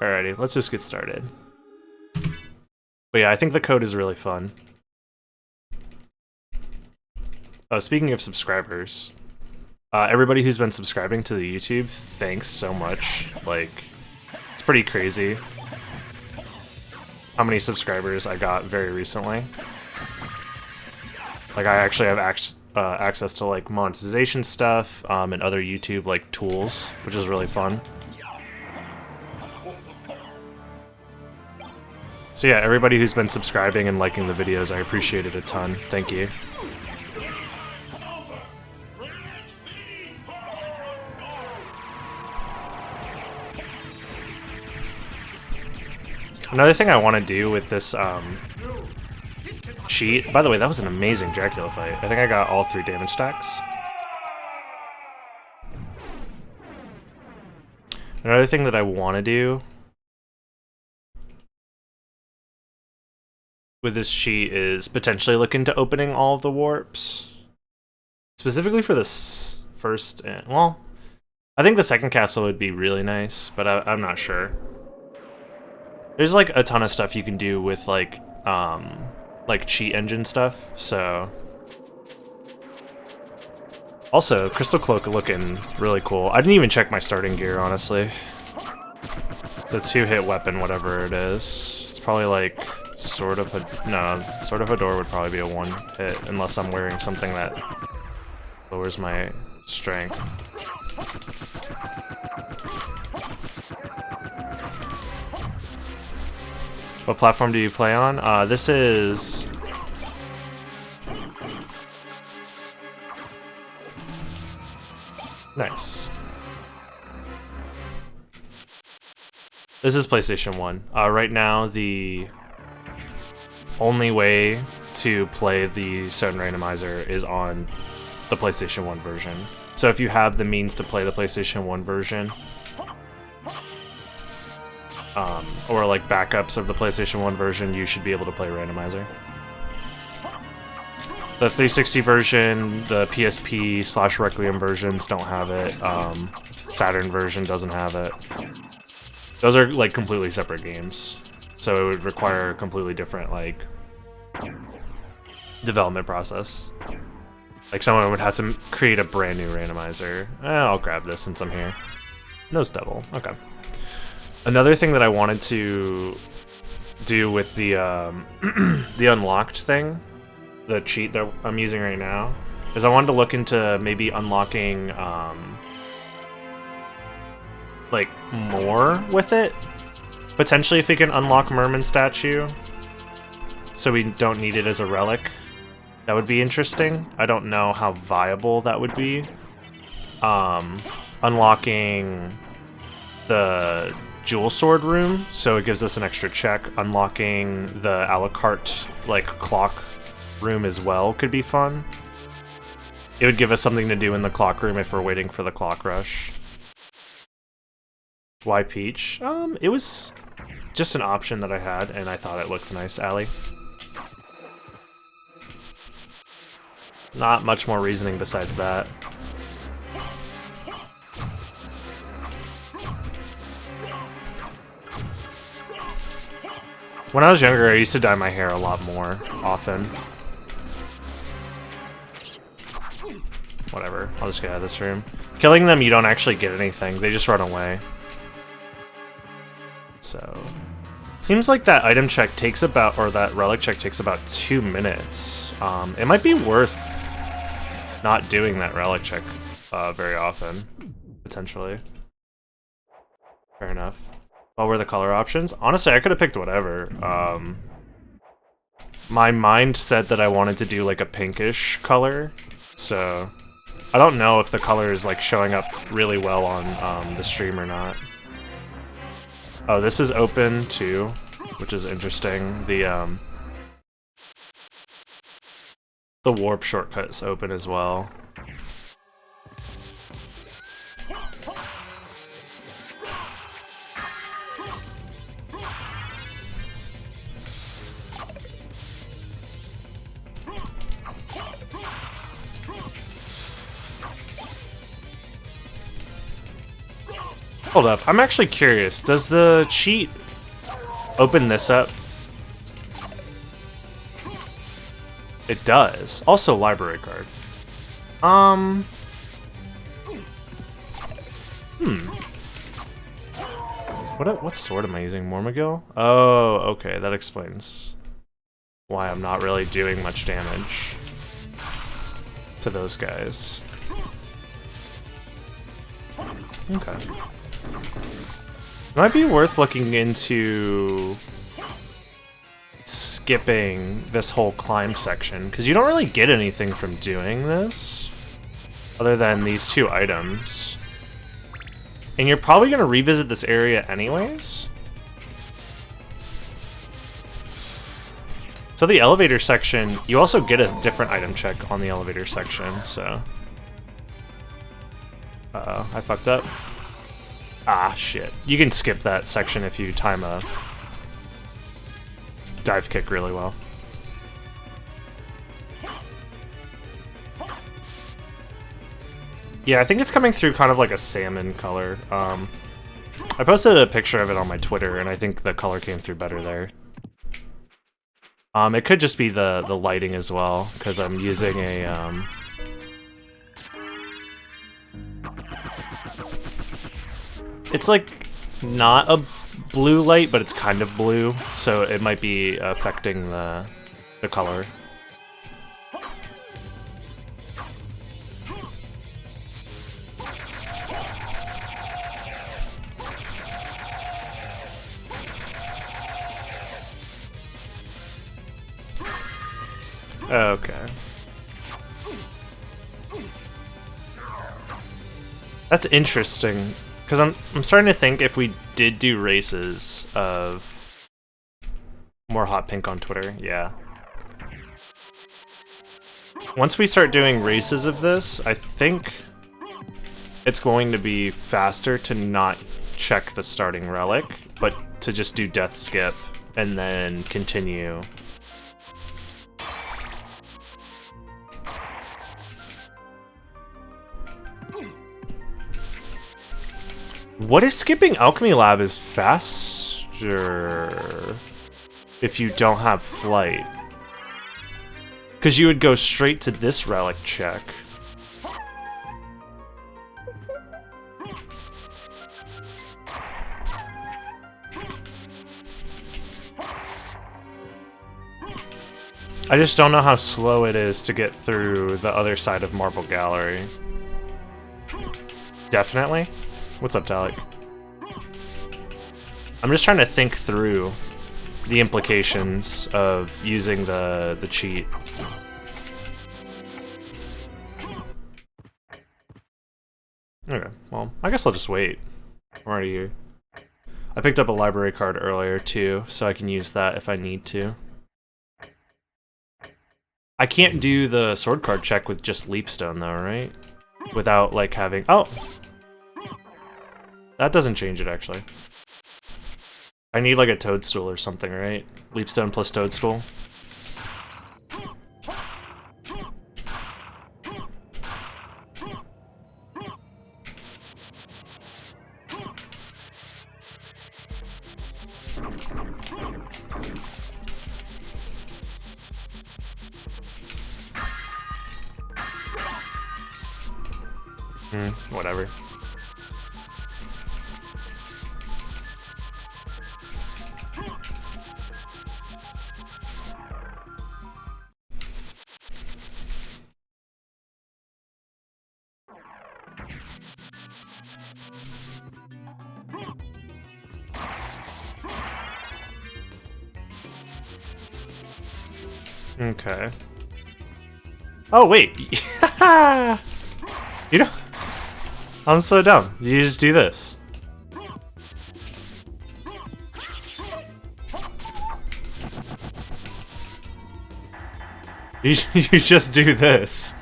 Alrighty, let's just get started. But yeah, I think the code is really fun. Speaking of subscribers, everybody who's been subscribing to the YouTube, thanks so much. Like, it's pretty crazy how many subscribers I got very recently. Like, I actually have access to like monetization stuff and other YouTube like tools, which is really fun. So yeah, everybody who's been subscribing and liking the videos, I appreciate it a ton. Thank you. Another thing I want to do with this cheat, by the way, that was an amazing Dracula fight. I think I got all 3 damage stacks. Another thing that I want to do with this cheat is potentially look into opening all of the warps. Specifically for this first, well, I think the second castle would be really nice, but I'm not sure. There's like a ton of stuff you can do with like cheat engine stuff, so. Also, Crystal Cloak looking really cool. I didn't even check my starting gear, honestly. It's a 2-hit weapon, whatever it is. It's probably like Sword of Hador would probably be a 1-hit, unless I'm wearing something that lowers my strength. What platform do you play on? This is... Nice. This is PlayStation 1. Right now, the only way to play the Stone Randomizer is on the PlayStation 1 version. So if you have the means to play the PlayStation 1 version, or like backups of the PlayStation 1 version, you should be able to play Randomizer. The 360 version, the PSP/Requiem versions don't have it. Saturn version doesn't have it. Those are like completely separate games, so it would require a completely different like development process. Like someone would have to create a brand new randomizer. I'll grab this since I'm here. Nose Devil. Okay. Another thing that I wanted to do with the the unlocked thing, the cheat that I'm using right now, is I wanted to look into maybe unlocking like more with it. Potentially if we can unlock Merman statue, so we don't need it as a relic. That would be interesting. I don't know how viable that would be. Unlocking the Jewel Sword room, so it gives us an extra check. Unlocking the a la carte like clock room as well could be fun. It would give us something to do in the clock room if we're waiting for the clock rush. Why Peach? It was just an option that I had, and I thought it looked nice, Allie. Not much more reasoning besides that. When I was younger, I used to dye my hair a lot more often. Whatever, I'll just get out of this room. Killing them, you don't actually get anything, they just run away. So, seems like that item check takes about, or that relic check takes about 2 minutes. It might be worth not doing that relic check very often, potentially. Fair enough. What were the color options? Honestly, I could have picked whatever. My mind said that I wanted to do like a pinkish color, so I don't know if the color is like showing up really well on the stream or not. Oh, this is open too, which is interesting. The warp shortcut is open as well. Hold up, I'm actually curious. Does the cheat open this up? It does. Also, library card. What sword am I using? Mormagil? Oh, okay, that explains why I'm not really doing much damage to those guys. Okay. Might be worth looking into skipping this whole climb section, because you don't really get anything from doing this other than these 2 items. And you're probably going to revisit this area anyways. So the elevator section, you also get a different item check on the elevator section, so... Uh-oh, I fucked up. Ah, shit. You can skip that section if you time a dive kick really well. Yeah, I think it's coming through kind of like a salmon color. I posted a picture of it on my Twitter, and I think the color came through better there. It could just be the lighting as well, because I'm using a... It's like not a blue light, but it's kind of blue, so it might be affecting the color. Okay. That's interesting, because I'm starting to think if we did do races of more hot pink on Twitter, yeah. Once we start doing races of this, I think it's going to be faster to not check the starting relic, but to just do death skip and then continue. What if skipping Alchemy Lab is faster if you don't have flight? Because you would go straight to this relic check. I just don't know how slow it is to get through the other side of Marble Gallery. Definitely? What's up, Talik? I'm just trying to think through the implications of using the cheat. Okay, well, I guess I'll just wait. I'm already here. I picked up a library card earlier, too, so I can use that if I need to. I can't do the sword card check with just Leapstone, though, right? Without, like, having... Oh! That doesn't change it, actually. I need, like, a Toadstool or something, right? Leapstone plus Toadstool. Whatever. Okay. Oh, wait. You know... I'm so dumb. You just do this. You just do this.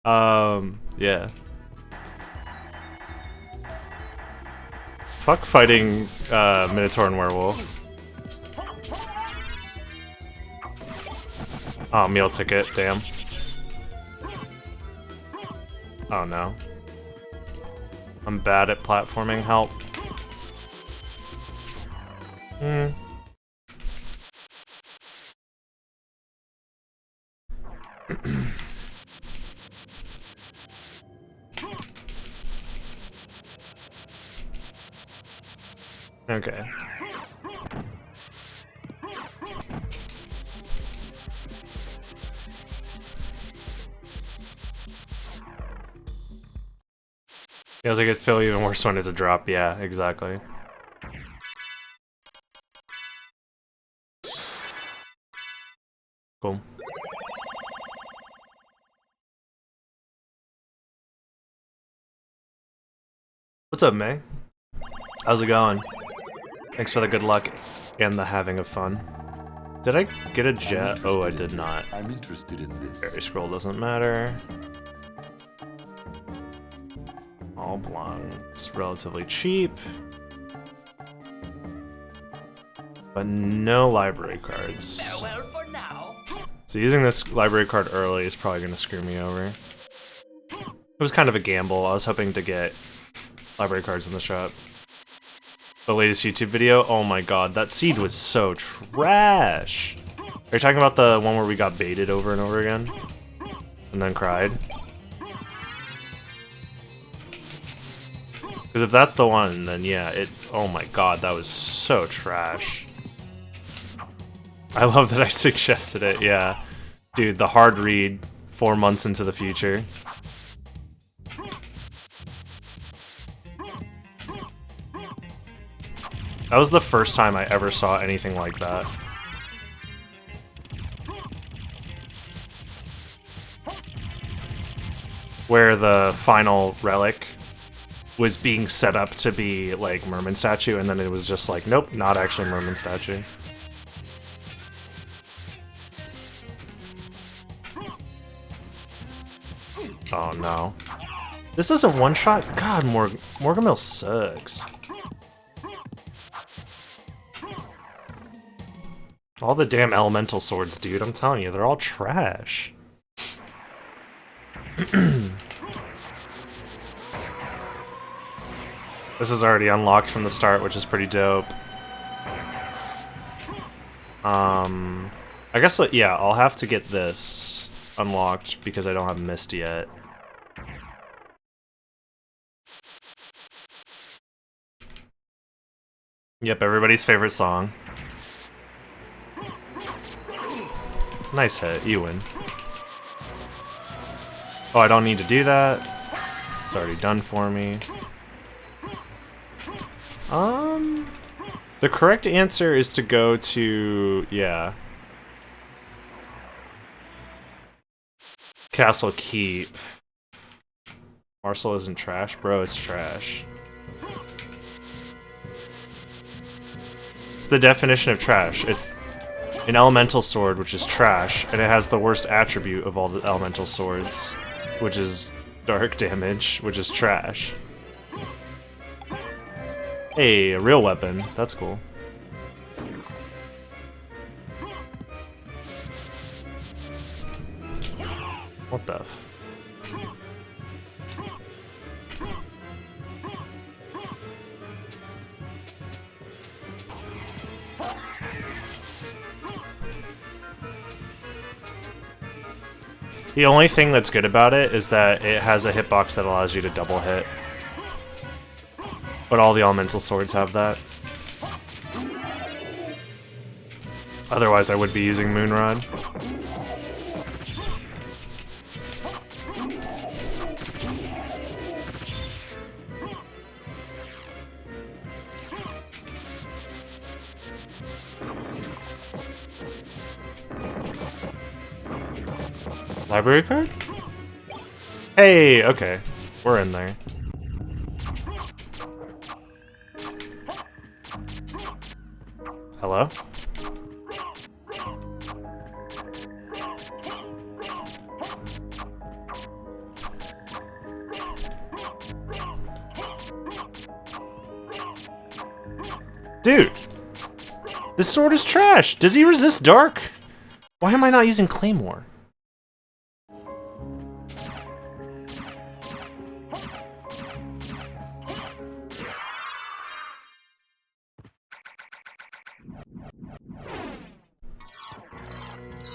Yeah. Fuck fighting Minotaur and Werewolf. Oh, meal ticket, damn. Oh no. I'm bad at platforming. Help. Okay. Feels like it'd feel even worse when it's a drop. Yeah, exactly. Cool. What's up, May? How's it going? Thanks for the good luck and the having of fun. Did I get a jet? Oh, I did not. I'm interested in this. Fairy scroll doesn't matter. All belong. It's relatively cheap. But no library cards. Farewell for now. So using this library card early is probably going to screw me over. It was kind of a gamble. I was hoping to get library cards in the shop. The latest YouTube video? Oh my god, that seed was so trash! Are you talking about the one where we got baited over and over again? And then cried? Because if that's the one, then yeah, it... Oh my god, that was so trash. I love that I suggested it, yeah. Dude, the hard read 4 months into the future. That was the first time I ever saw anything like that. Where the final relic was being set up to be like Merman statue, and then it was just like, nope, not actually Merman statue. Oh no. This isn't one shot? God, Morgamil sucks. All the damn elemental swords, dude, I'm telling you, they're all trash. This is already unlocked from the start, which is pretty dope. I guess, yeah, I'll have to get this unlocked because I don't have Mist yet. Yep, everybody's favorite song. Nice hit, you win. Oh, I don't need to do that. It's already done for me. The correct answer is to go to, yeah. Castle Keep. Marcel isn't trash? Bro, it's trash. It's the definition of trash. It's an elemental sword, which is trash, and it has the worst attribute of all the elemental swords, which is dark damage, which is trash. Hey, a real weapon. That's cool. What the f... The only thing that's good about it is that it has a hitbox that allows you to double hit. But all the elemental swords have that. Otherwise I would be using Moonrod. Library card? Hey, okay. We're in there. Hello? Dude! This sword is trash! Does he resist dark? Why am I not using Claymore?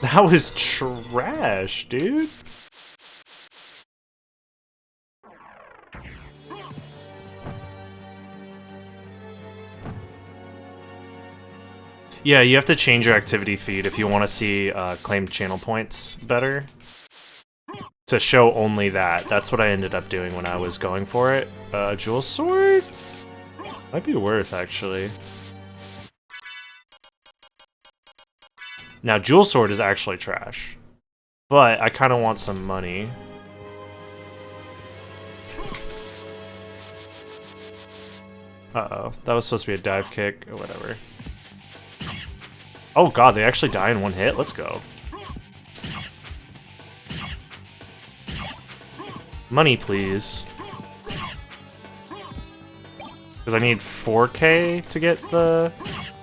That was trash, dude. Yeah, you have to change your activity feed if you want to see claimed channel points better. To show only that. That's what I ended up doing when I was going for it. Jewel Sword? Might be worth, actually. Now, Jewel Sword is actually trash. But I kind of want some money. Uh-oh. That was supposed to be a dive kick, or whatever. Oh god, they actually die in one hit? Let's go. Money, please. Because I need 4K to get the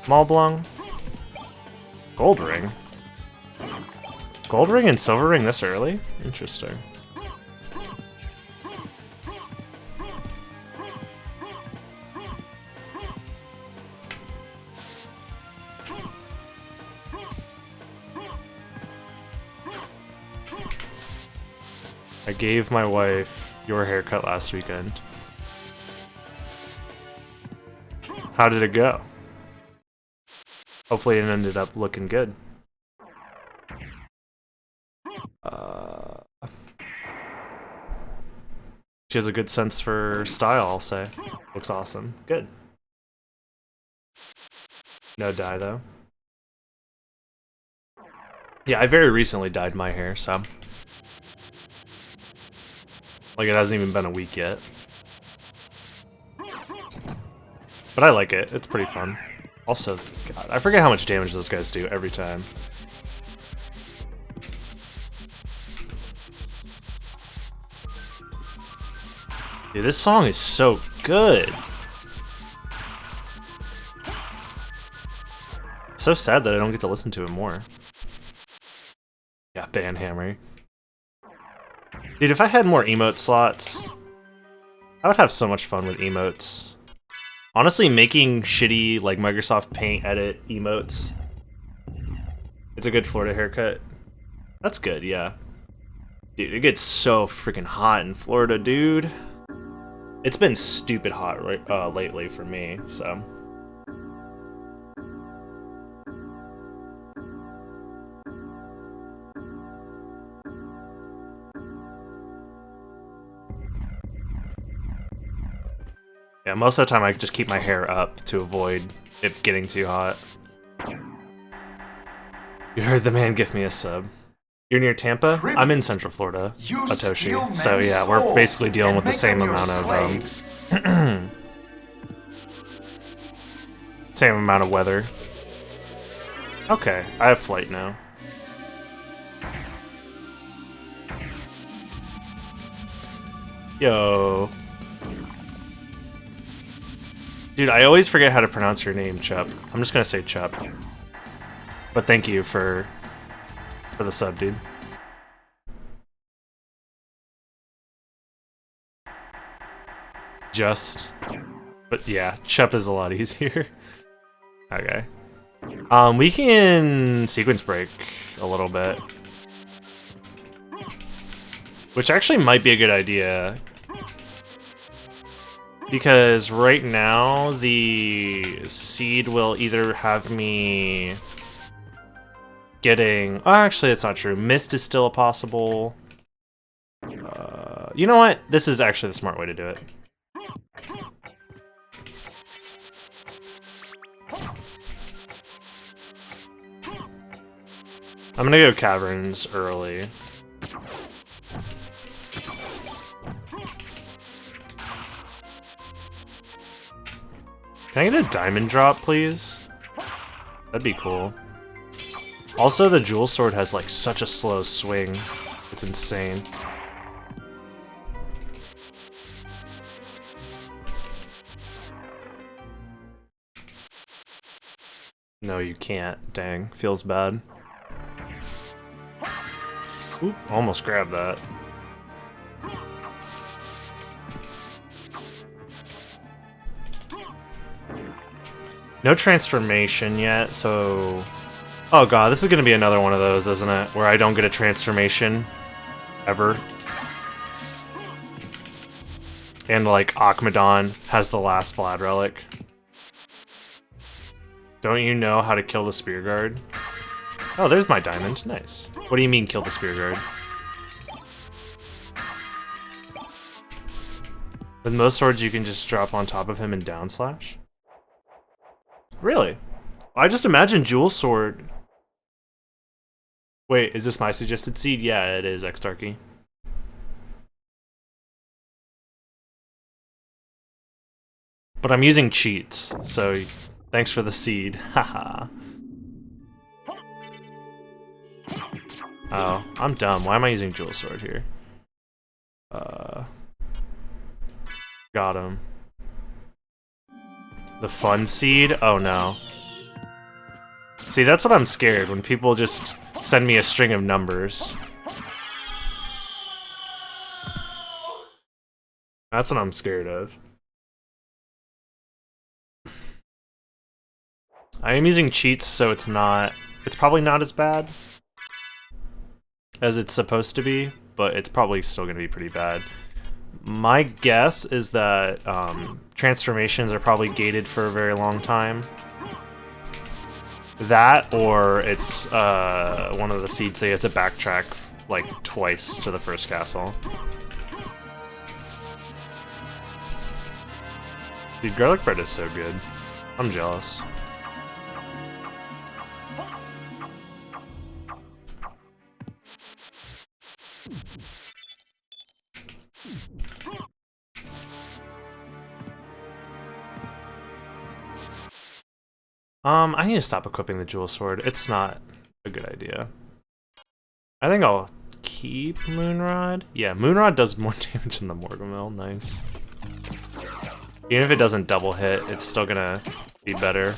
Malblung. Gold ring? Gold ring and silver ring this early? Interesting. I gave my wife your haircut last weekend. How did it go? Hopefully it ended up looking good. She has a good sense for style, I'll say. Looks awesome. Good. No dye, though. Yeah, I very recently dyed my hair, so... Like, it hasn't even been a week yet. But I like it. It's pretty fun. Also, God, I forget how much damage those guys do every time. Dude, this song is so good. It's so sad that I don't get to listen to it more. Yeah, Banhammer. Dude, if I had more emote slots, I would have so much fun with emotes. Honestly, making shitty, like, Microsoft Paint edit emotes. It's a good Florida haircut. That's good, yeah. Dude, it gets so freaking hot in Florida, dude. It's been stupid hot lately for me, so... Yeah, most of the time I just keep my hair up to avoid it getting too hot. You heard the man give me a sub. You're near Tampa? I'm in Central Florida, Atoshi. So yeah, we're basically dealing with the same amount of same amount of weather. Okay, I have flight now. Yo. Dude, I always forget how to pronounce your name, Chup. I'm just gonna say Chup. But thank you for the sub, dude. But yeah, Chup is a lot easier. Okay. We can sequence break a little bit. Which actually might be a good idea. Because right now, the seed will either have me getting... Oh, actually, it's not true. Mist is still a possible... you know what? This is actually the smart way to do it. I'm gonna go Caverns early. Can I get a diamond drop, please? That'd be cool. Also, the Jewel Sword has, like, such a slow swing. It's insane. No, you can't. Dang. Feels bad. Oop, almost grabbed that. No transformation yet, so... Oh god, this is gonna be another one of those, isn't it? Where I don't get a transformation. Ever. And like, Akmadon has the last Vlad relic. Don't you know how to kill the Spear Guard? Oh, there's my diamond. Nice. What do you mean, kill the Spear Guard? With most swords, you can just drop on top of him and down slash? Really? I just imagined Jewel Sword. Wait, is this my suggested seed? Yeah, it is, X-Darky. But I'm using cheats, so thanks for the seed. Haha. Oh, I'm dumb. Why am I using Jewel Sword here? Got him. The fun seed? Oh no. See, that's what I'm scared, when people just send me a string of numbers. That's what I'm scared of. I am using cheats, so it's probably not as bad as it's supposed to be, but it's probably still gonna be pretty bad. My guess is that transformations are probably gated for a very long time. That, or it's one of the seeds they have to backtrack like twice to the first castle. Dude, garlic bread is so good. I'm jealous. I need to stop equipping the Jewel Sword. It's not a good idea. I think I'll keep Moonrod. Yeah, Moonrod does more damage than the Morgamel. Nice. Even if it doesn't double hit, it's still gonna be better.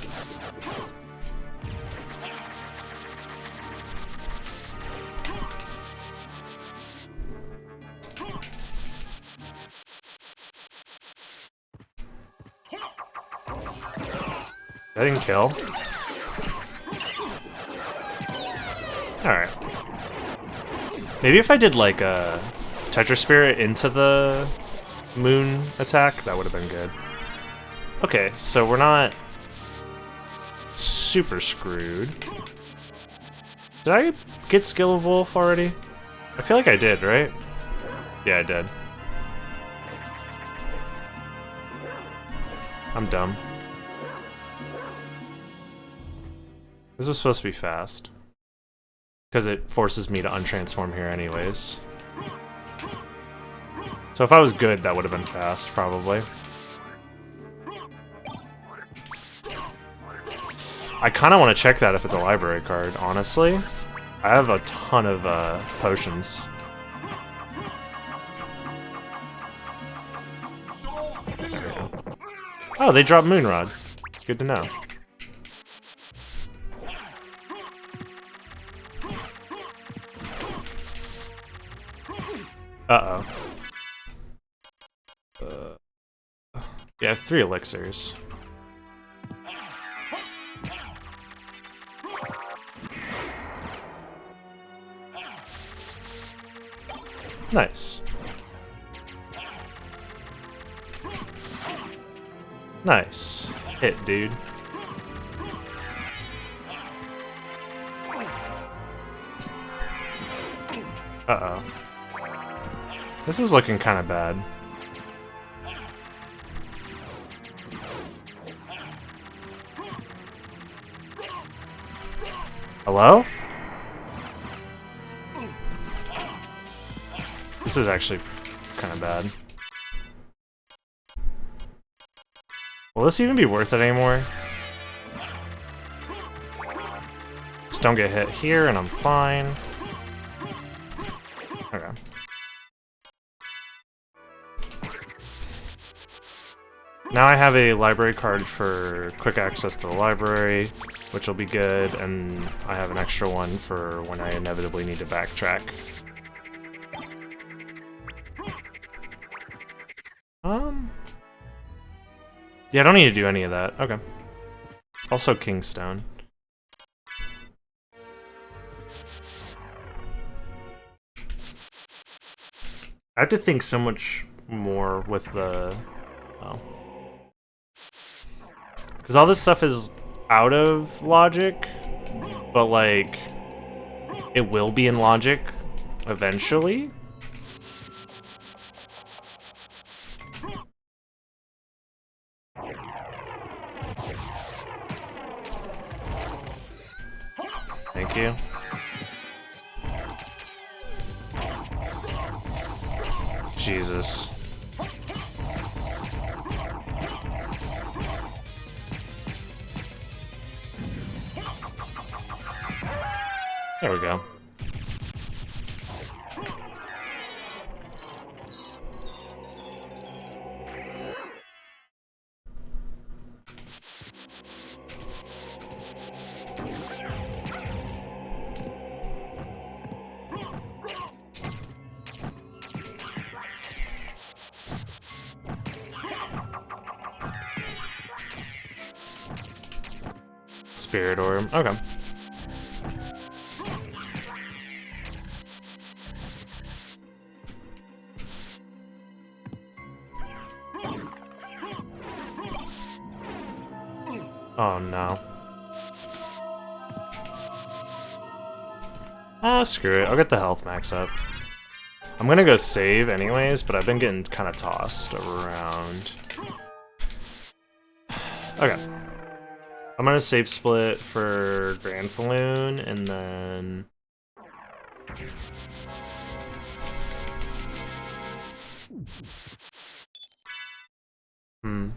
That didn't kill. Alright. Maybe if I did like a Tetra Spirit into the moon attack, that would have been good. Okay, so we're not super screwed. Did I get Skill of Wolf already? I feel like I did, right? Yeah, I did. I'm dumb. This was supposed to be fast. Because it forces me to untransform here anyways. So if I was good, that would have been fast, probably. I kind of want to check that if it's a library card, honestly. I have a ton of potions. There we go. Oh, they dropped Moonrod. Good to know. Uh-oh. Yeah, I have 3 elixirs. Nice. Nice. Hit, dude. Uh-oh. This is looking kind of bad. Hello? This is actually kind of bad. Will this even be worth it anymore? Just don't get hit here and I'm fine. Okay. Now I have a library card for quick access to the library, which will be good, and I have an extra one for when I inevitably need to backtrack. Yeah, I don't need to do any of that. Okay. Also Kingstone. I have to think so much more with the... Oh. Because all this stuff is out of logic, but like, it will be in logic eventually. Thank you. Jesus. There we go. Spirit orb. Okay. Oh no. Ah, screw it. I'll get the health max up. I'm gonna go save anyways, but I've been getting kind of tossed around. Okay. I'm gonna save split for Grand Falloon, and then...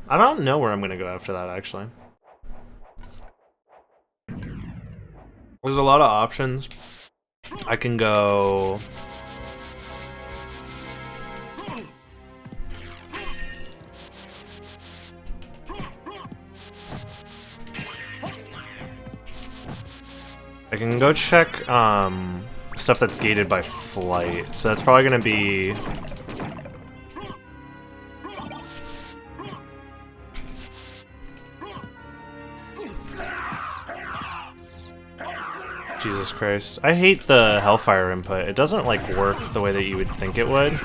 I don't know where I'm gonna go after that, actually. There's a lot of options. I can go... I can go check stuff that's gated by flight, so that's probably gonna be... Jesus Christ. I hate the Hellfire input. It doesn't like work the way that you would think it would.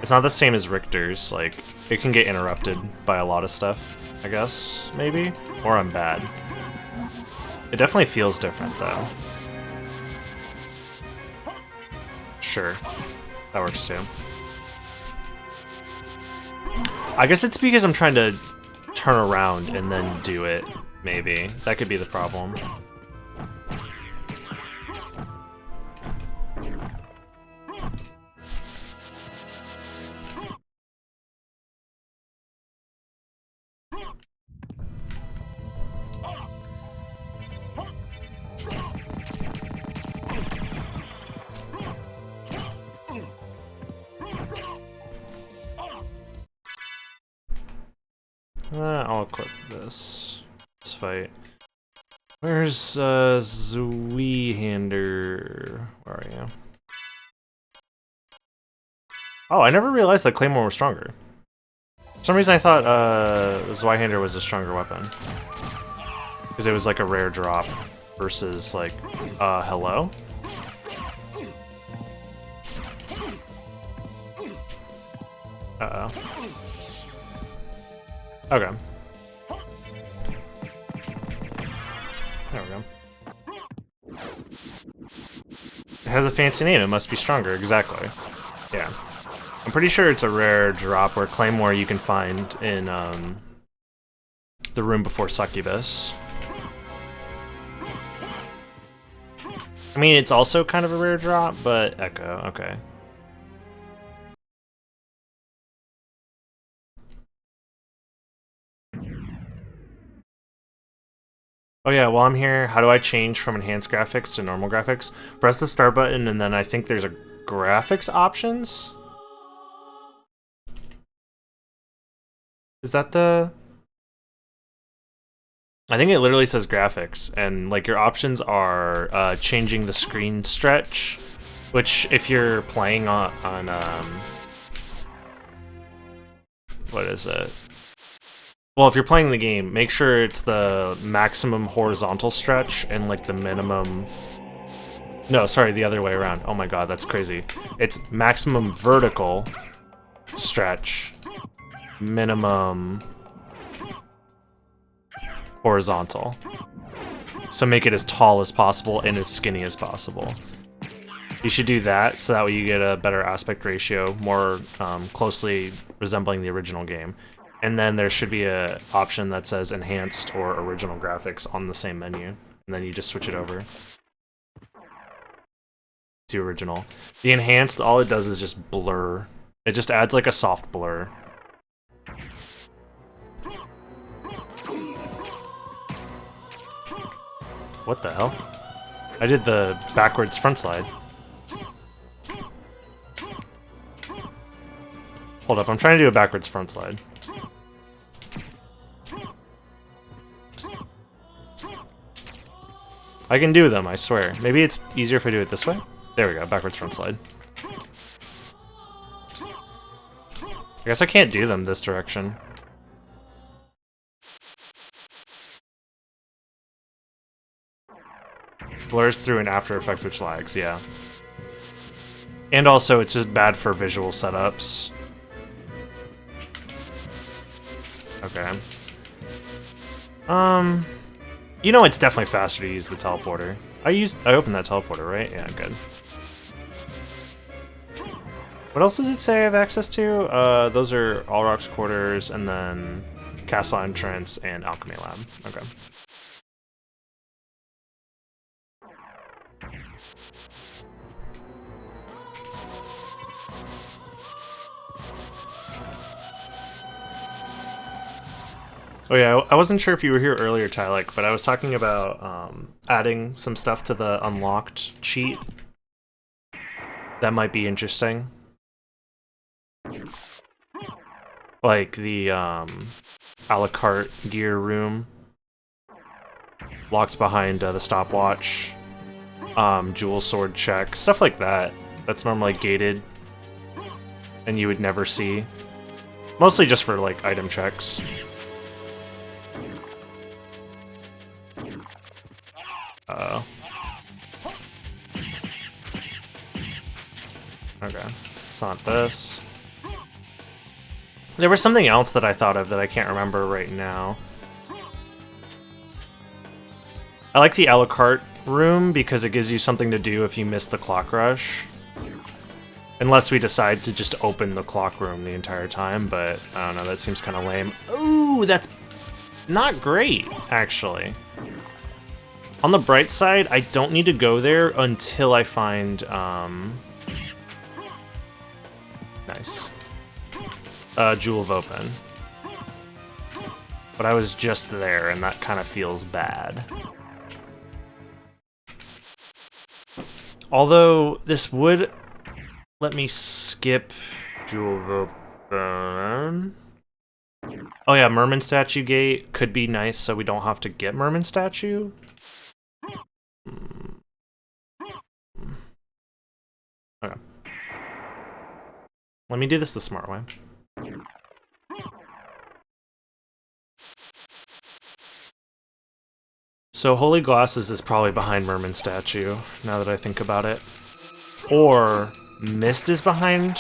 It's not the same as Richter's, like, it can get interrupted by a lot of stuff, I guess, maybe? Or I'm bad. It definitely feels different, though. Sure. That works, too. I guess it's because I'm trying to turn around and then do it, maybe. That could be the problem. I'll equip this. Let's fight. Where's Zweihander? Where are you? Oh, I never realized that Claymore was stronger. For some reason I thought Zweihander was a stronger weapon. Because it was like a rare drop versus like, hello? Uh-oh. Okay. There we go. It has a fancy name, it must be stronger, exactly. Yeah. I'm pretty sure it's a rare drop or Claymore you can find in the room before Succubus. I mean, it's also kind of a rare drop, but Echo, okay. Oh yeah, while I'm here, how do I change from enhanced graphics to normal graphics? Press the start button and then I think there's a graphics options? Is that the... I think it literally says graphics, and like your options are changing the screen stretch, which if you're playing on what is it? Well, if you're playing the game, make sure it's the maximum horizontal stretch and like the minimum No, sorry, the other way around. Oh my god, that's crazy. It's maximum vertical stretch, minimum horizontal. So make it as tall as possible and as skinny as possible. You should do that so that way you get a better aspect ratio, more closely resembling the original game. And then there should be an option that says enhanced or original graphics on the same menu. And then you just switch it over to original. The enhanced, all it does is just blur. It just adds like a soft blur. What the hell? I did the backwards front slide. Hold up, I'm trying to do a backwards front slide. I can do them, I swear. Maybe it's easier if I do it this way? There we go, backwards front slide. I guess I can't do them this direction. Blurs through an After Effects which lags, yeah. And also, it's just bad for visual setups. Okay. You know it's definitely faster to use the teleporter. I opened that teleporter, right? Yeah, good. What else does it say I have access to? Those are All Rocks Quarters, and then Castle Entrance and Alchemy Lab. Okay. Oh yeah, I wasn't sure if you were here earlier, Tylik, but I was talking about adding some stuff to the unlocked cheat that might be interesting. Like the a la carte gear room, locked behind the stopwatch, jewel sword check, stuff like that. That's normally gated, and you would never see. Mostly just for like item checks. Okay, it's not this. There was something else that I thought of that I can't remember right now. I like the a la carte room because it gives you something to do if you miss the clock rush. Unless we decide to just open the clock room the entire time, but I don't know, that seems kind of lame. Ooh, that's not great, actually. On the bright side, I don't need to go there until I find, nice. Jewel of Open. But I was just there, and that kind of feels bad. Although, this would let me skip Jewel of Open. Oh yeah, Merman Statue Gate could be nice, so we don't have to get Merman Statue. Okay. Let me do this the smart way. So Holy Glasses is probably behind Merman Statue, now that I think about it. Or Mist is behind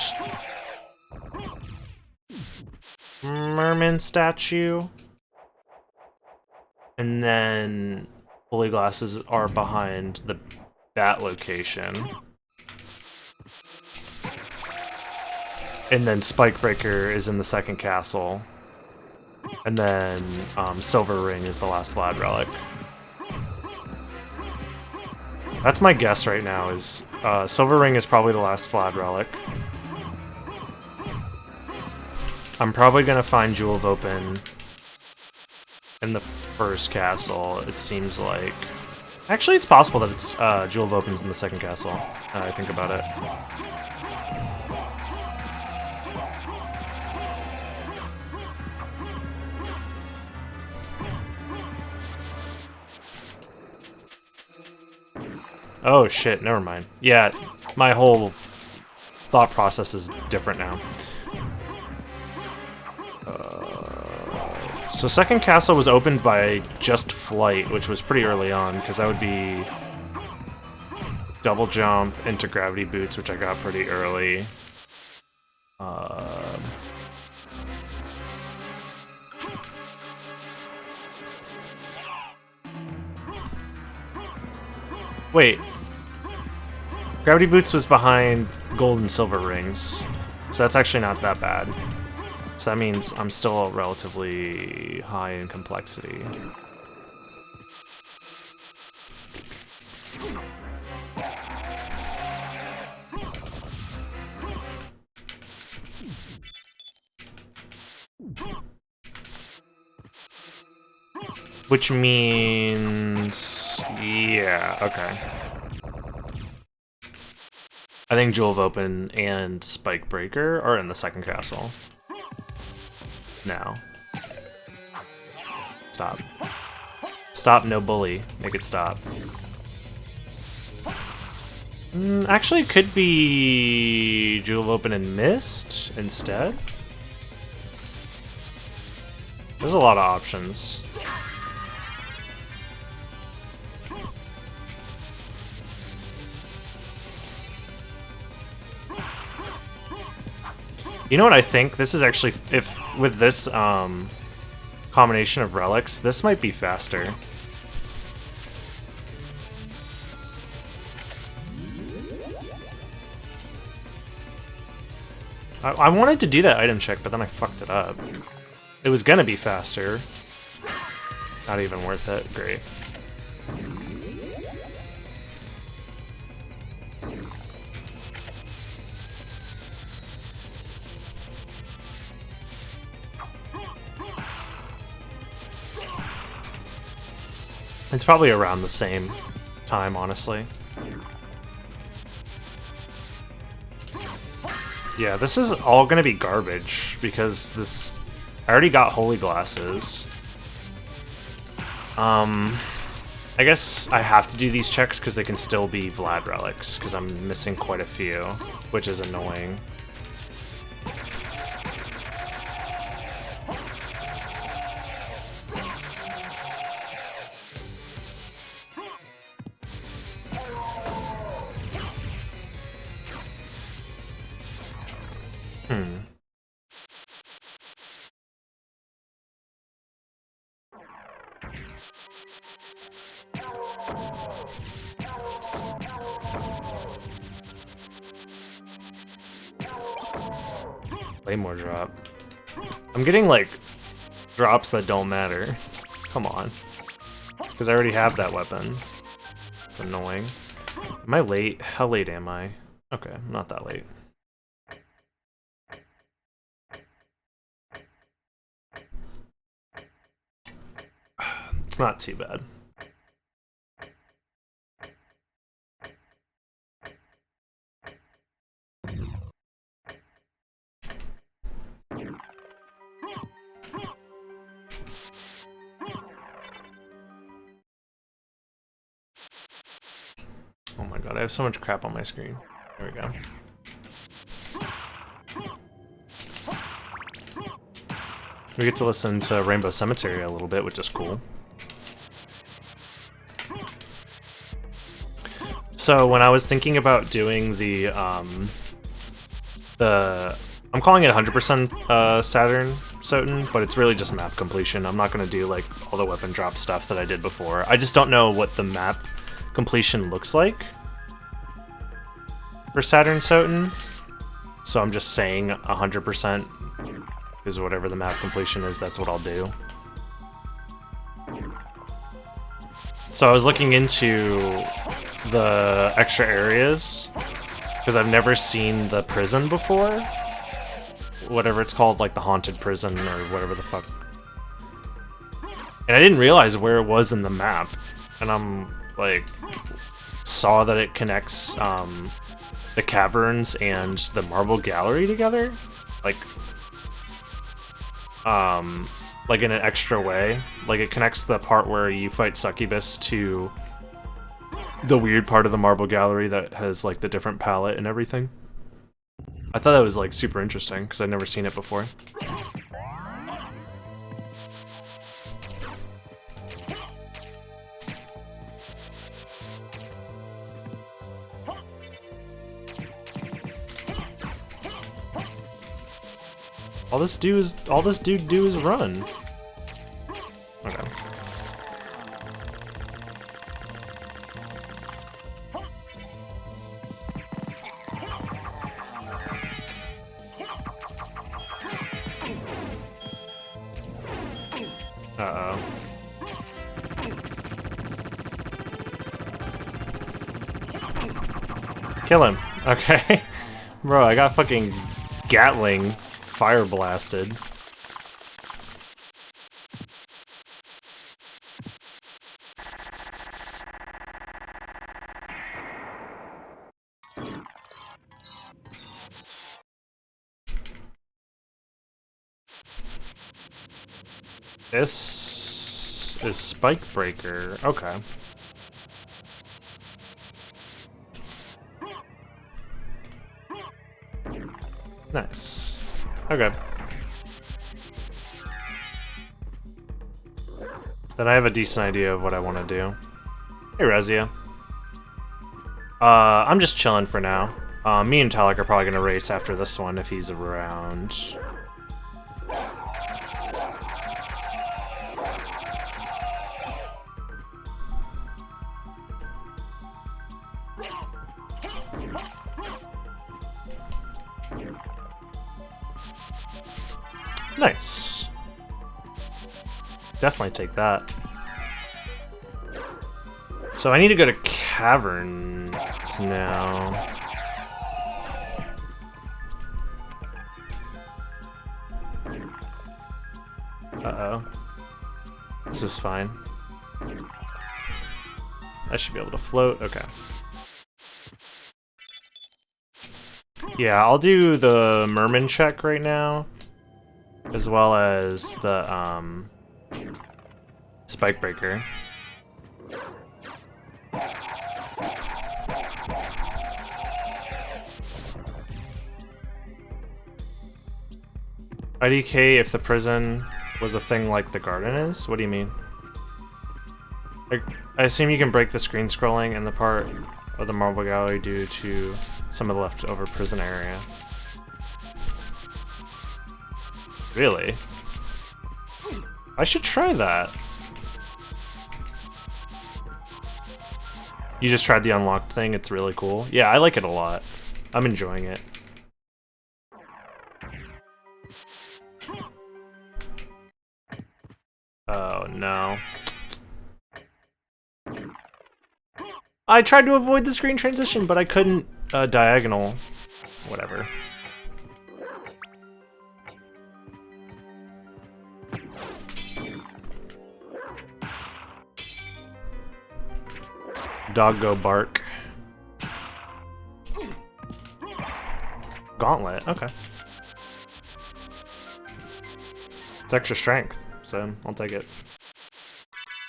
Merman Statue. And then Holy Glasses are behind that location. And then Spikebreaker is in the second castle. And then Silver Ring is the last Vlad relic. That's my guess right now, is Silver Ring is probably the last Vlad relic. I'm probably gonna find Jewel of Open in the first castle, it seems like. Actually, it's possible that it's Jewel of Open's in the second castle, now that I think about it. Oh shit, never mind. Yeah, my whole thought process is different now. So second castle was opened by Just Flight, which was pretty early on, because that would be double jump into gravity boots, which I got pretty early. Wait. Gravity boots was behind gold and silver rings, so that's actually not that bad. So that means I'm still relatively high in complexity. Which means... yeah, okay. I think Jewel of Open and Spike Breaker are in the second castle. Now. Stop. Stop, no bully. Make it stop. Actually, it could be Jewel of Open and Mist instead. There's a lot of options. You know what I think? This is actually, if with this combination of relics, this might be faster. I wanted to do that item check, but then I fucked it up. It was gonna be faster. Not even worth it. Great. It's probably around the same time, honestly. Yeah, this is all gonna be garbage, because this... I already got holy glasses. I guess I have to do these checks because they can still be Vlad relics, because I'm missing quite a few, which is annoying. Claymore drop. I'm getting, like, drops that don't matter. Come on. Because I already have that weapon. It's annoying. Am I late? How late am I? Okay, I'm not that late. It's not too bad. Oh my god, I have so much crap on my screen. There we go. We get to listen to Rainbow Cemetery a little bit, which is cool. So when I was thinking about doing the I'm calling it 100% Saturn Soten, but it's really just map completion. I'm not going to do like all the weapon drop stuff that I did before. I just don't know what the map completion looks like for Saturn Soten, so I'm just saying 100% because whatever the map completion is, that's what I'll do. So I was looking into the extra areas because I've never seen the prison before, whatever it's called, like the haunted prison or whatever the fuck, and I didn't realize where it was in the map, and I'm like, saw that it connects the caverns and the marble gallery together, like in an extra way. Like it connects the part where you fight Succubus to the weird part of the marble gallery that has like the different palette and everything. I thought that was like super interesting because I'd never seen it before. All this dude do is run. Okay. Uh-oh. Kill him. Okay. Bro, I got fucking Gatling fire blasted. This is Spike Breaker. Okay. Nice. Okay. Then I have a decent idea of what I want to do. Hey, Rezia. I'm just chilling for now. Me and Talek are probably gonna race after this one if he's around. Nice. Definitely take that. So I need to go to Caverns now. Uh-oh. This is fine. I should be able to float. Okay. Yeah, I'll do the Merman check right now, as well as the Spike Breaker. IDK if the prison was a thing like the garden is? What do you mean? I assume you can break the screen scrolling in the part of the marble gallery due to some of the leftover prison area. Really? I should try that. You just tried the unlocked thing, it's really cool. Yeah, I like it a lot. I'm enjoying it. Oh no. I tried to avoid the screen transition, but I couldn't diagonal. Whatever. Dog go bark. Gauntlet, okay. It's extra strength, so I'll take it.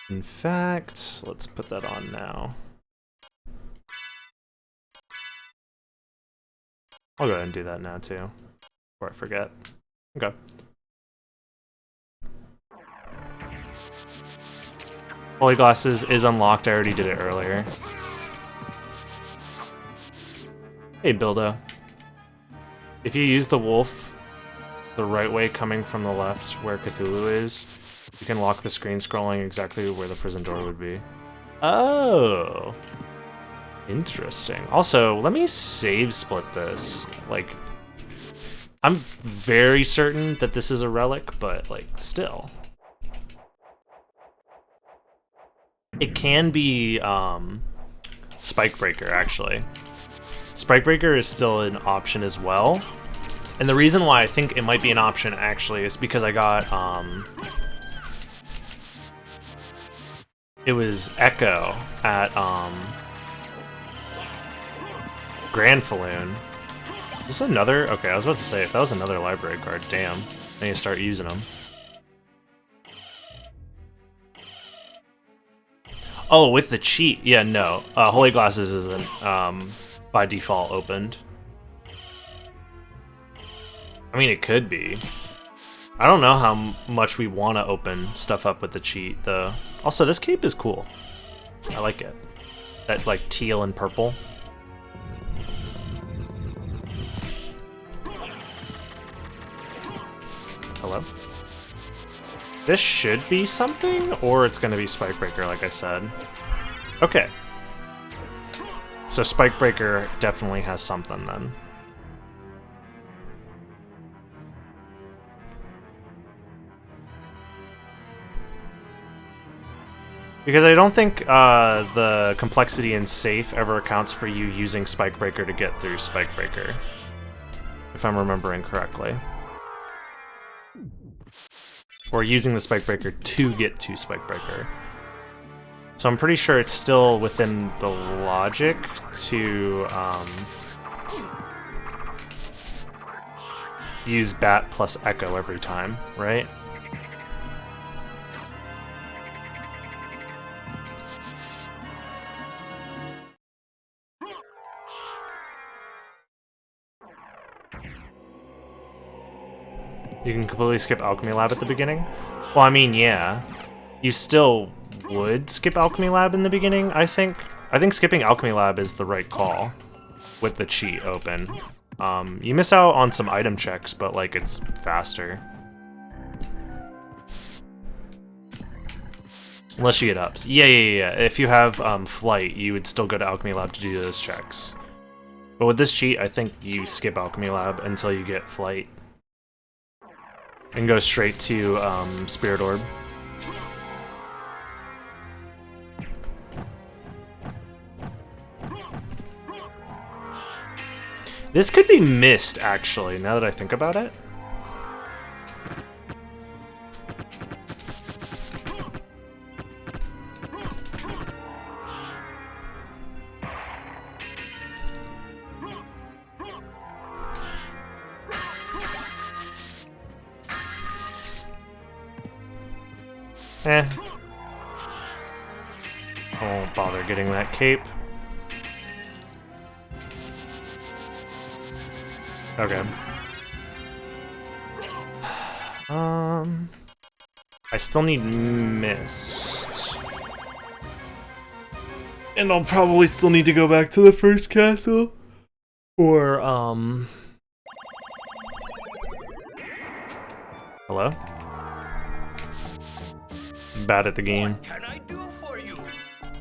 In fact, let's put that on now. I'll go ahead and do that now too, before I forget. Okay. Holy Glasses is unlocked, I already did it earlier. Hey, Bilda. If you use the wolf the right way coming from the left where Cthulhu is, you can lock the screen scrolling exactly where the prison door would be. Oh. Interesting. Also, let me save split this. Like, I'm very certain that this is a relic, but like, still. It can be Spike Breaker, actually. Spike Breaker is still an option as well. And the reason why I think it might be an option, actually, is because I got, it was Echo at, Grand Falloon. Is this another? Okay, I was about to say, if that was another library card, damn. I need to start using them. Oh, with the cheat. Yeah, no. Holy Glasses isn't by default opened. I mean, it could be. I don't know how much we want to open stuff up with the cheat, though. Also, this cape is cool. I like it. That, like, teal and purple. Hello? This should be something, or it's gonna be Spike Breaker, like I said. Okay. So Spike Breaker definitely has something then. Because I don't think the complexity in safe ever accounts for you using Spike Breaker to get through Spike Breaker, if I'm remembering correctly. Or using the Spike Breaker to get to Spike Breaker. So I'm pretty sure it's still within the logic to use Bat plus Echo every time, right? You can completely skip Alchemy Lab at the beginning? Well, I mean, yeah. You still would skip Alchemy Lab in the beginning, I think. I think skipping Alchemy Lab is the right call with the cheat open. You miss out on some item checks, but, like, it's faster. Unless you get ups. Yeah. If you have Flight, you would still go to Alchemy Lab to do those checks. But with this cheat, I think you skip Alchemy Lab until you get Flight. And go straight to Spirit Orb. This could be missed, actually, now that I think about it. I won't bother getting that cape. Okay. I still need Mist. And I'll probably still need to go back to the first castle. Or, hello? Bad at the game. What can I do for you?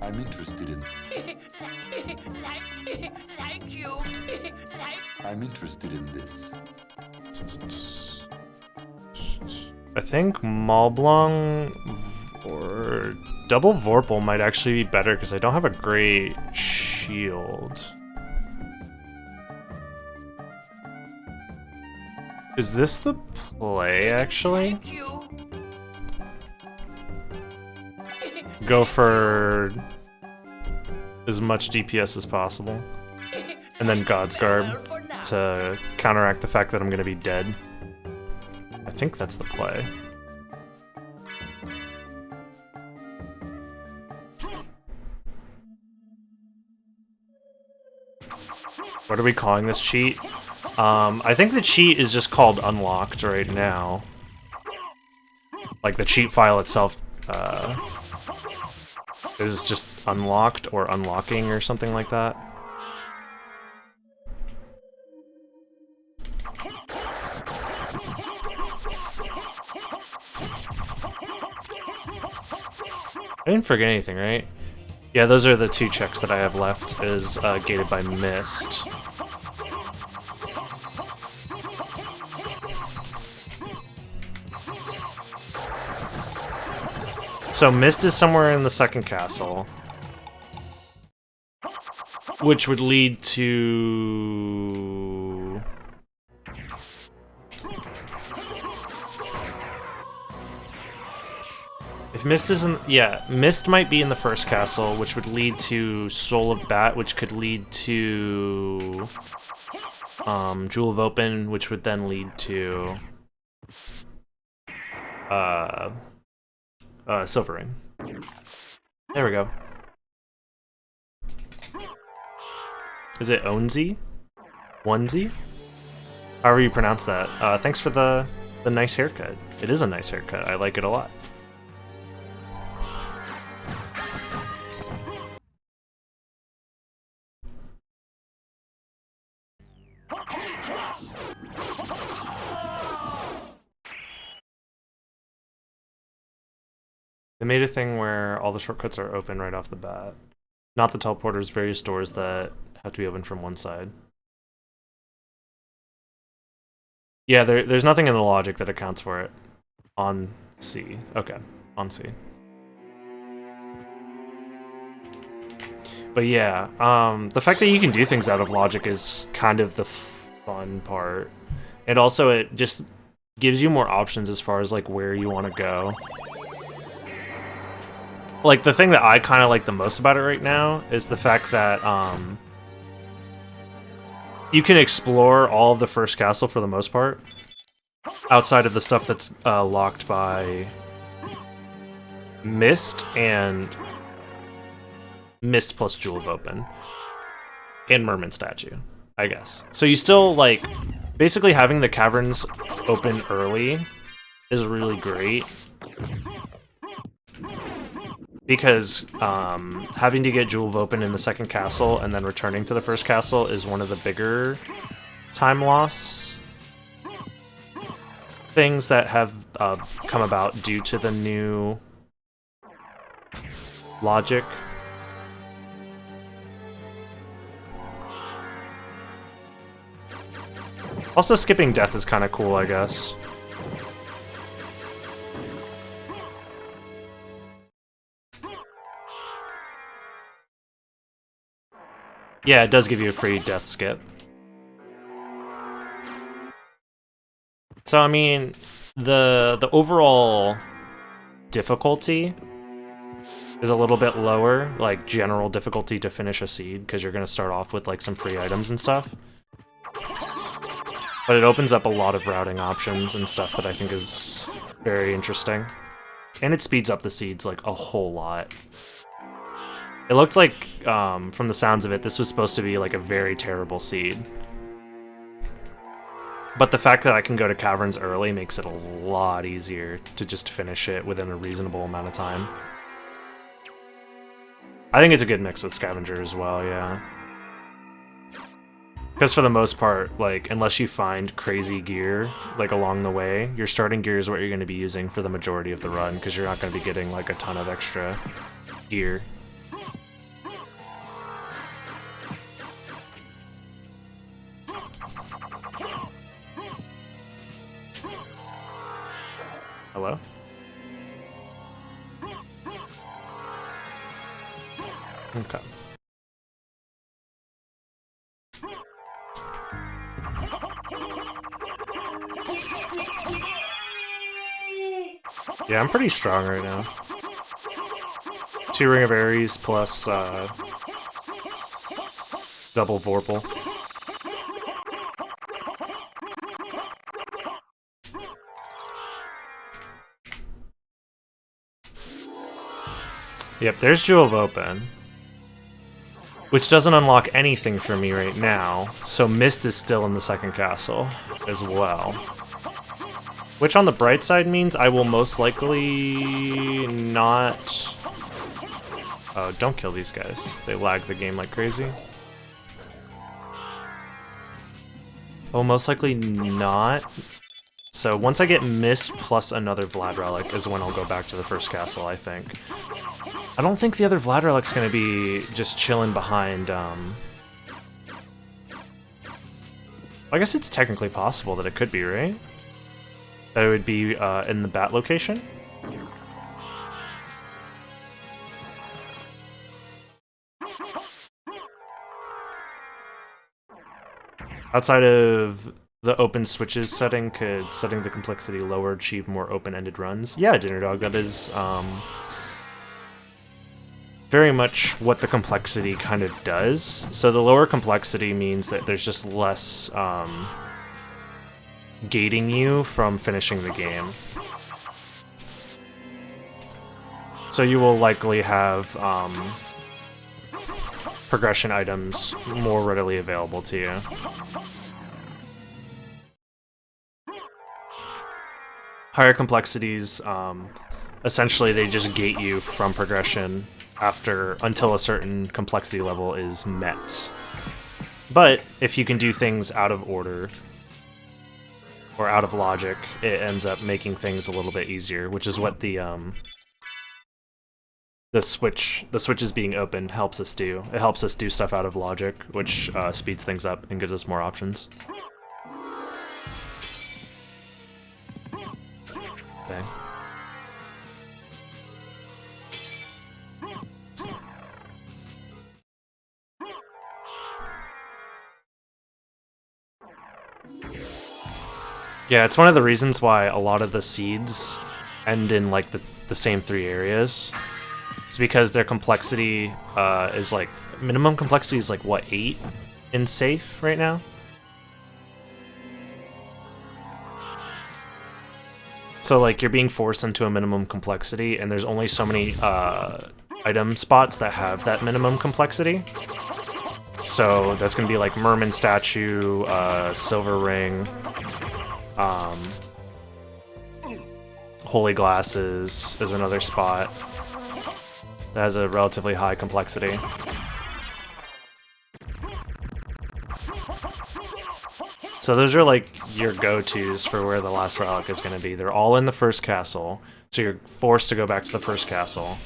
I'm interested in. like you. I'm interested in this. I think Maulblong or Double Vorpal might actually be better because I don't have a great shield. Is this the play, actually? Thank you. Go for as much DPS as possible. And then God's Garb to counteract the fact that I'm gonna be dead. I think that's the play. What are we calling this cheat? I think the cheat is just called Unlocked right now. Like the cheat file itself is just unlocked or unlocking or something like that. I didn't forget anything, right? Yeah, those are the two checks that I have left, is gated by Mist. So Mist is somewhere in the second castle, which would lead to... If Mist isn't... Yeah, Mist might be in the first castle, which would lead to Soul of Bat, which could lead to... Jewel of Open, which would then lead to... Silver Ring. There we go. Is it Onzi? Onesie? However you pronounce that. Thanks for the nice haircut. It is a nice haircut. I like it a lot. They made a thing where all the shortcuts are open right off the bat. Not the teleporters, various doors that have to be open from one side. Yeah, there's nothing in the logic that accounts for it. On C. Okay, on C. But yeah, the fact that you can do things out of logic is kind of the fun part. And also it just gives you more options as far as like where you want to go. Like the thing that I kind of like the most about it right now is the fact that you can explore all of the first castle for the most part, outside of the stuff that's locked by Mist and Mist plus Jewel of Open and Merman Statue, I guess. So you still, like, basically having the caverns open early is really great. Because having to get Jewel of Open in the second castle and then returning to the first castle is one of the bigger time loss things that have come about due to the new logic. Also, skipping death is kind of cool, I guess. Yeah, it does give you a free death skip. So, I mean, the overall difficulty is a little bit lower, like general difficulty to finish a seed, because you're going to start off with like some free items and stuff. But it opens up a lot of routing options and stuff that I think is very interesting. And it speeds up the seeds like a whole lot. It looks like, from the sounds of it, this was supposed to be like a very terrible seed. But the fact that I can go to caverns early makes it a lot easier to just finish it within a reasonable amount of time. I think it's a good mix with Scavenger as well, yeah. Because for the most part, like, unless you find crazy gear, like, along the way, your starting gear is what you're going to be using for the majority of the run, because you're not going to be getting, like, a ton of extra gear. Hello? Okay. Yeah, I'm pretty strong right now. 2 Ring of Ares plus double Vorpal. Yep, there's Jewel of Open, which doesn't unlock anything for me right now, so Mist is still in the second castle as well. Which on the bright side means I will most likely not... Oh, don't kill these guys. They lag the game like crazy. I will most likely not. So once I get Mist plus another Vlad Relic is when I'll go back to the first castle, I think. I don't think the other Vlad Relic's gonna be just chilling behind, I guess it's technically possible that it could be, right? That it would be in the bat location? Outside of the open switches setting, could setting the complexity lower achieve more open-ended runs? Yeah, Dinner Dog, that is very much what the complexity kind of does. So the lower complexity means that there's just less gating you from finishing the game. So you will likely have progression items more readily available to you. Higher complexities, essentially they just gate you from progression until a certain complexity level is met. But if you can do things out of order or out of logic, it ends up making things a little bit easier, which is what the the switches being opened helps us do. It helps us do stuff out of logic, which speeds things up and gives us more options. Okay. Yeah, it's one of the reasons why a lot of the seeds end in like the same 3 areas. It's because their complexity is like, minimum complexity is like what, 8 in safe right now? So like you're being forced into a minimum complexity and there's only so many item spots that have that minimum complexity. So that's gonna be like Merman Statue, Silver Ring, Holy Glasses is another spot that has a relatively high complexity. So those are like your go-tos for where the last relic is going to be. They're all in the first castle, so you're forced to go back to the first castle.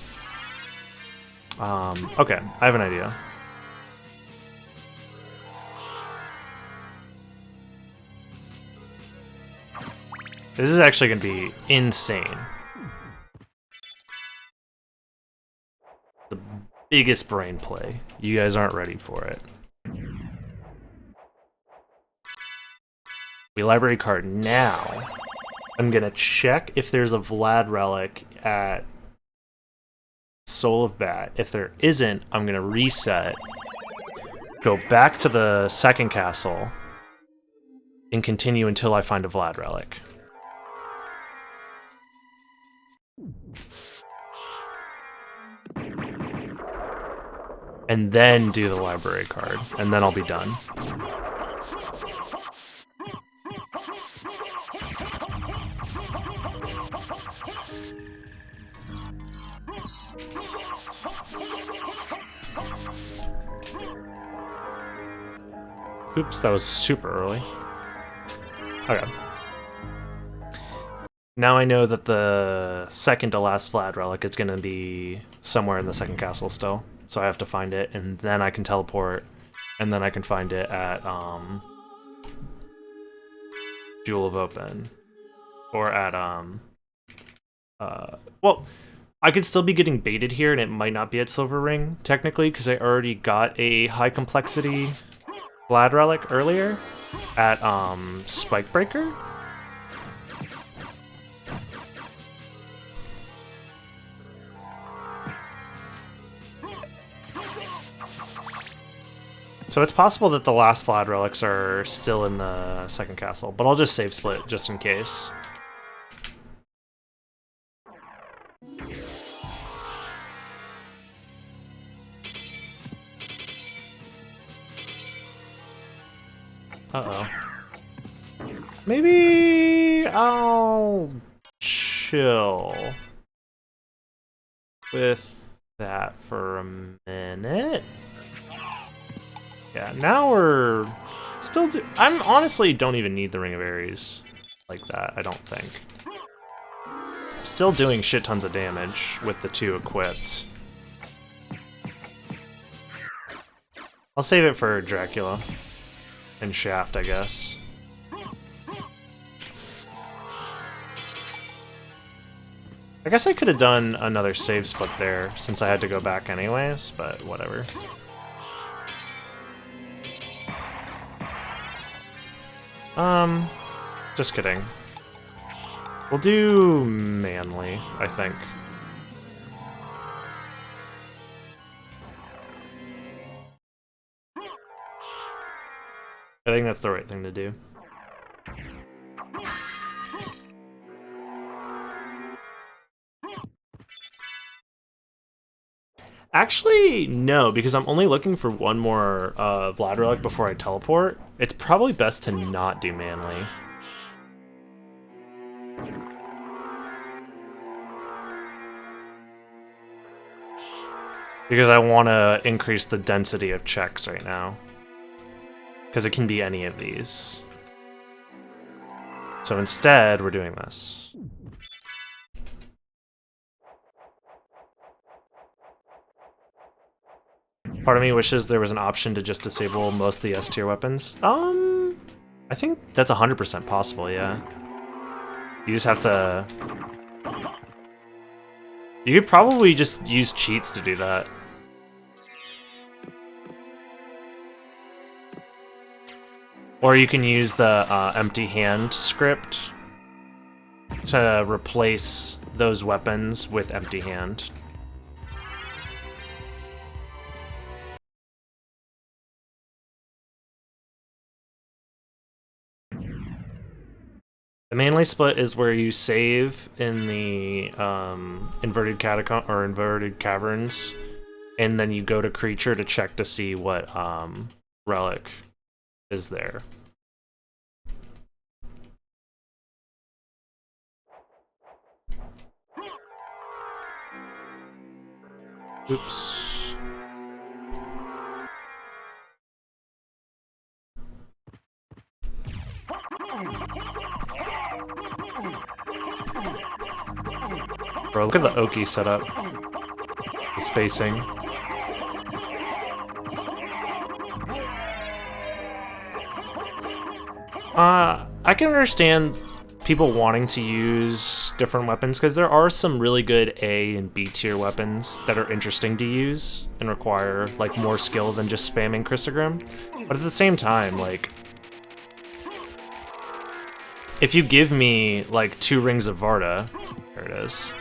Okay, I have an idea. This is actually going to be insane. The biggest brain play. You guys aren't ready for it. We library card now. I'm going to check if there's a Vlad relic at Soul of Bat. If there isn't, I'm going to reset, go back to the second castle, and continue until I find a Vlad relic. And then do the library card, and then I'll be done. Oops, that was super early. Okay. Now I know that the second to last Vlad relic is going to be somewhere in the second castle still. So I have to find it, and then I can teleport, and then I can find it at Jewel of Open. Or at, well, I could still be getting baited here, and it might not be at Silver Ring, technically, because I already got a high complexity Vlad relic earlier at Spikebreaker. So it's possible that the last Vlad relics are still in the second castle, but I'll just save split just in case. Uh-oh. Maybe I'll chill with that for a minute. Yeah, now we're still I'm honestly don't even need the Ring of Ares like that, I don't think. I'm still doing shit tons of damage with the 2 equipped. I'll save it for Dracula and Shaft, I guess. I guess I could have done another save split there since I had to go back anyways, but whatever. Just kidding. We'll do Manly, I think. I think that's the right thing to do. Actually, no, because I'm only looking for one more Vlad relic before I teleport. It's probably best to not do Manly. Because I want to increase the density of checks right now. Because it can be any of these. So instead, we're doing this. Part of me wishes there was an option to just disable most of the S tier weapons. I think that's 100% possible, yeah. You just have to... You could probably just use cheats to do that. Or you can use the empty hand script to replace those weapons with empty hand. The mainly split is where you save in the inverted catacomb or inverted caverns, and then you go to creature to check to see what relic is there. Oops. Bro, look at the Oki setup. The spacing. I can understand people wanting to use different weapons because there are some really good A and B tier weapons that are interesting to use and require like more skill than just spamming Chrysogrim. But at the same time, like, if you give me like 2 Rings of Varda, there it is.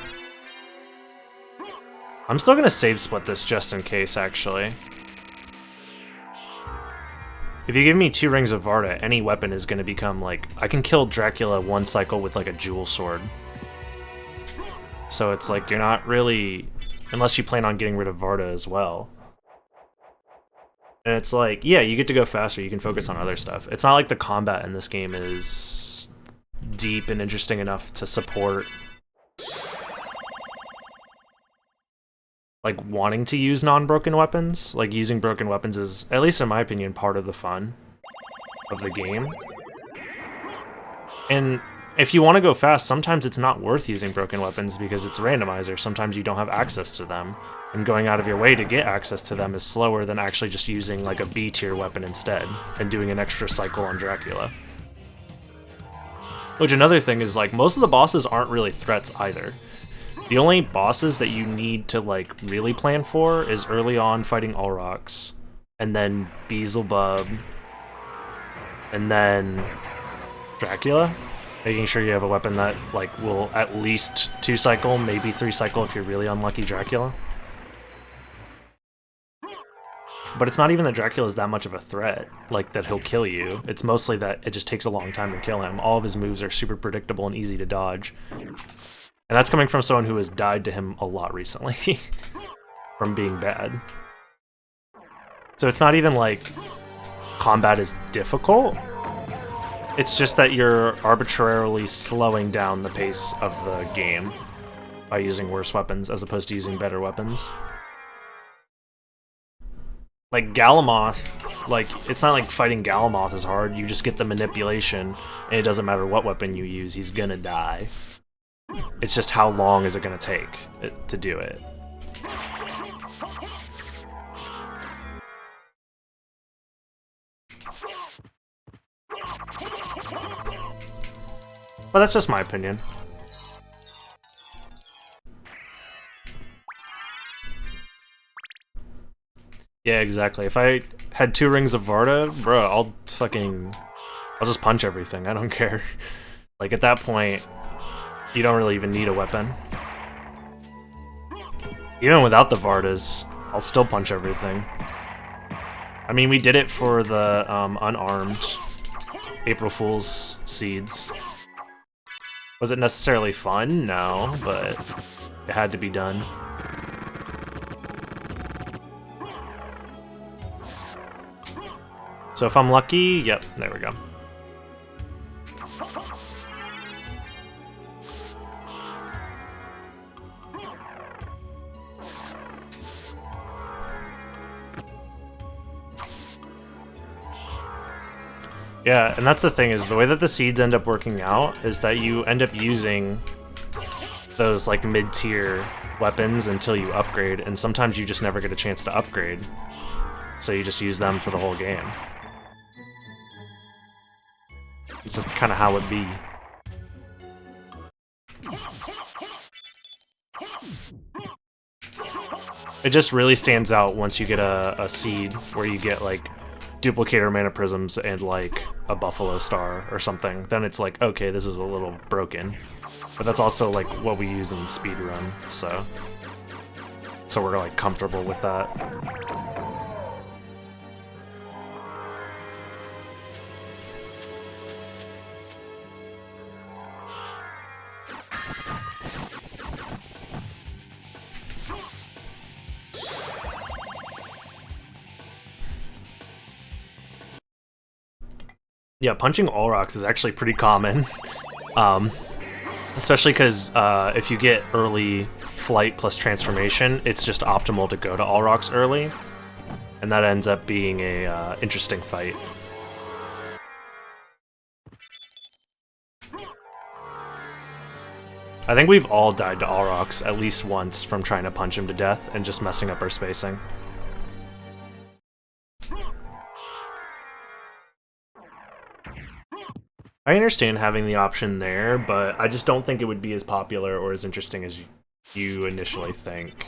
I'm still gonna save split this just in case, actually. If you give me 2 Rings of Varda, any weapon is gonna become like... I can kill Dracula 1 cycle with like a jewel sword. So it's like, you're not really... Unless you plan on getting rid of Varda as well. And it's like, yeah, you get to go faster, you can focus on other stuff. It's not like the combat in this game is deep and interesting enough to support like wanting to use non-broken weapons. Like using broken weapons is, at least in my opinion, part of the fun of the game. And if you want to go fast, sometimes it's not worth using broken weapons because it's randomizer. Sometimes you don't have access to them, and going out of your way to get access to them is slower than actually just using like a B tier weapon instead and doing an extra cycle on Dracula. Which another thing is, like, most of the bosses aren't really threats either. The only bosses that you need to like really plan for is early on fighting Ulrox, and then Beelzebub, and then Dracula. Making sure you have a weapon that like will at least 2 cycle, maybe 3 cycle if you're really unlucky Dracula. But it's not even that Dracula is that much of a threat, like that he'll kill you. It's mostly that it just takes a long time to kill him. All of his moves are super predictable and easy to dodge. And that's coming from someone who has died to him a lot recently from being bad. So it's not even like combat is difficult. It's just that you're arbitrarily slowing down the pace of the game by using worse weapons as opposed to using better weapons. Like Galamoth, like, it's not like fighting Galamoth is hard, you just get the manipulation, and it doesn't matter what weapon you use, he's gonna die. It's just how long is it gonna take to do it. But that's just my opinion. Yeah, exactly. If I had 2 Rings of Varda, bro, I'll just punch everything. I don't care. Like, at that point, you don't really even need a weapon. Even without the Vardas, I'll still punch everything. I mean, we did it for the unarmed April Fool's seeds. Was it necessarily fun? No, but it had to be done. So if I'm lucky, yep, there we go. Yeah, and that's the thing, is the way that the seeds end up working out is that you end up using those like mid-tier weapons until you upgrade, and sometimes you just never get a chance to upgrade. So you just use them for the whole game. It's just kind of how it be. It just really stands out once you get a seed where you get like duplicator mana prisms and like a buffalo star or something. Then it's like, okay, this is a little broken. But that's also like what we use in speedrun, so we're like comfortable with that. Yeah, punching all rocks is actually pretty common. Especially because if you get early flight plus transformation, it's just optimal to go to all rocks early, and that ends up being a interesting fight. I think we've all died to all rocks at least once from trying to punch him to death and just messing up our spacing. I understand having the option there, but I just don't think it would be as popular or as interesting as you initially think.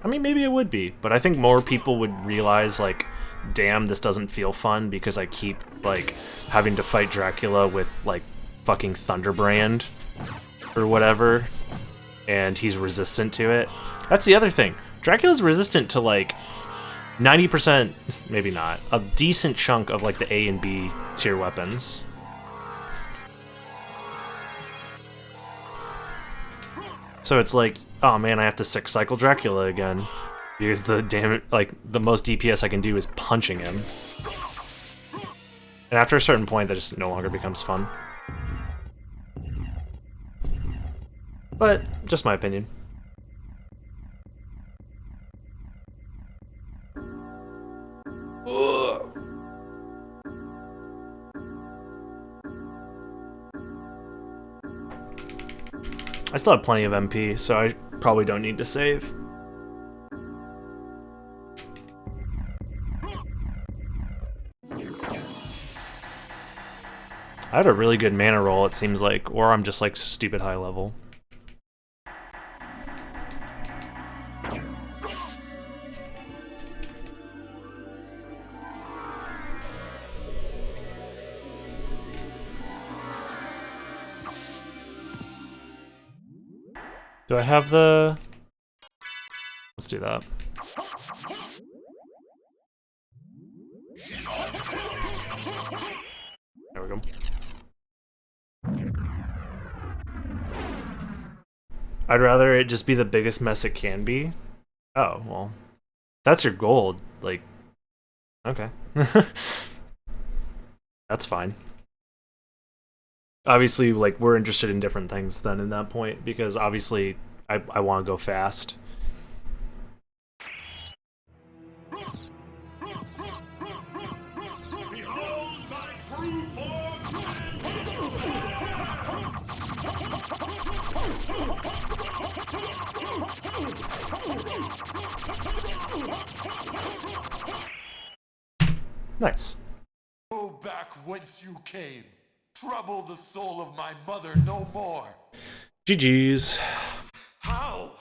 I mean, maybe it would be, but I think more people would realize, like, damn, this doesn't feel fun because I keep, like, having to fight Dracula with, like, fucking Thunderbrand or whatever, and he's resistant to it. That's the other thing. Dracula's resistant to, like, 90%, maybe not, a decent chunk of, like, the A and B tier weapons. So it's like, oh man, I have to 6-cycle Dracula again. Because the most DPS I can do is punching him. And after a certain point, that just no longer becomes fun. But, just my opinion. Ugh. I still have plenty of MP, so I probably don't need to save. I had a really good mana roll, it seems like, or I'm just like stupid high level. Do I have the... Let's do that. There we go. I'd rather it just be the biggest mess it can be. Oh, well. That's your goal. Like, okay. That's fine. Obviously, like, we're interested in different things then in that point, because obviously I want to go fast. Nice. Go back whence you came. Trouble the soul of my mother no more. GG's. How?